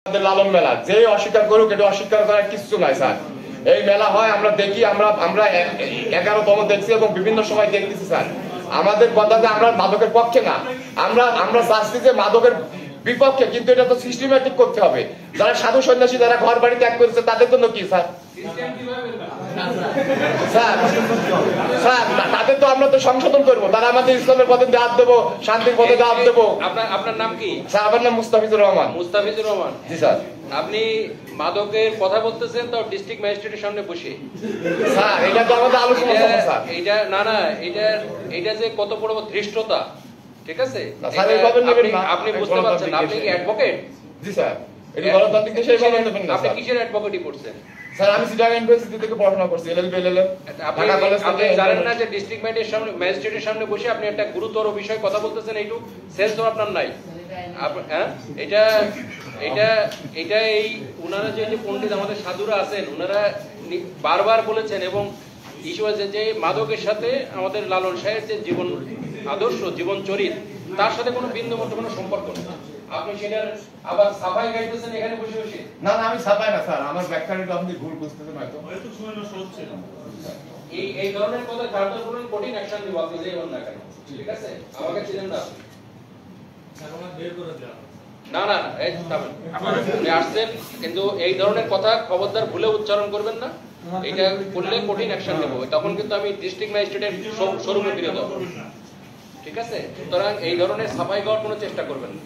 লালন মেলা যে অস্বীকার করুক, এটা অস্বীকার করার কিছু নাই স্যার। এই মেলা হয়, আমরা দেখি, আমরা 11তম দেখছি এবং বিভিন্ন সময় দেখতেছি স্যার। আমাদের কথা যে আমরা মাদকের পক্ষে না, আমরা চাচ্ছি যে মাদকের বিপক্ষে, কিন্তু এটা তো সিস্টেমেটিক করতে হবে। যারা সাধু সন্ন্যাসী, যারা ঘর বাড়ি ত্যাগ করেছে, তাদের জন্য কি স্যার? তাদের তো আমরা তো সংশোধন করবো, তারা আমাদের ইসলামের পথে দাওয়াত দেবো, শান্তির পথে দাওয়াত দেবো। আপনার নাম কি? স্যার আমার নাম মুস্তাফিজুর রহমান। মুস্তাফিজুর রহমান, জি স্যার। আপনি মাদকের কথা বলতেছেন তো ডিস্ট্রিক্ট ম্যাজিস্ট্রেটের সামনে বসে। স্যার এটা তো আমাদের আলোচনা স্যার। এটা না এটা যে কত বড় ধৃষ্টতা, ঠিক আছে? আপনি বুঝতে পারছেন? আপনি কি অ্যাডভোকেট? জি স্যার। এটা গণতান্ত্রিক দেশে এইভাবে নেবেন না। আপনি কিসের অ্যাডভোকেটই করছেন? স্যার আমি চিটাগাং ইউনিভার্সিটি থেকে পড়াশোনা করছি, এলএলবি এলএলএম। আপনি জানেন না যে ডিস্ট্রিক্ট ম্যাজিস্ট্রেটের সামনে বসে আপনি একটা গুরুতর বিষয় কথা বলতেছেন? এইটু সেন্স তো আপনার নাই। হ্যাঁ, এটা এই উনারা যে পণ্ডিত আমাদের সাধুরা আছেন, উনারা বারবার বলেছেন এবং ইস্যু আছে যে মাদকের সাথে আমাদের লালন শাহের যে জীবন আদর্শ, জীবন চরিত, তার সাথে কোনো বিন্দুমাত্র কোনো সম্পর্ক নেই। আপনি সেটার আবার সাফাই গাইতেছেন এখানে বসে বসে। না আমি সাফাই না স্যার, আমার ব্যাখ্যাটা আপনি ভুল বুঝতেছেন হয়তো। সময় নষ্ট হচ্ছে। এই ধরনের কথা কার্যকর কঠিন অ্যাকশন দিব, আপনি যেই হন না কেন, ঠিক আছে? আমাকে চিনেন না না, এই আপনি আসছেন, কিন্তু এই ধরনের কথা খবরদার ভুলে উচ্চারণ করবেন না। এটা করলে কঠিন অ্যাকশন নেব, তখন কিন্তু আমি ডিস্ট্রিক্ট ম্যাজিস্ট্রেটের স্বরূপে ফিরে দেবো, ঠিক আছে? সুতরাং এই ধরনের সাফাই গাওয়ার কোনো চেষ্টা করবেন না।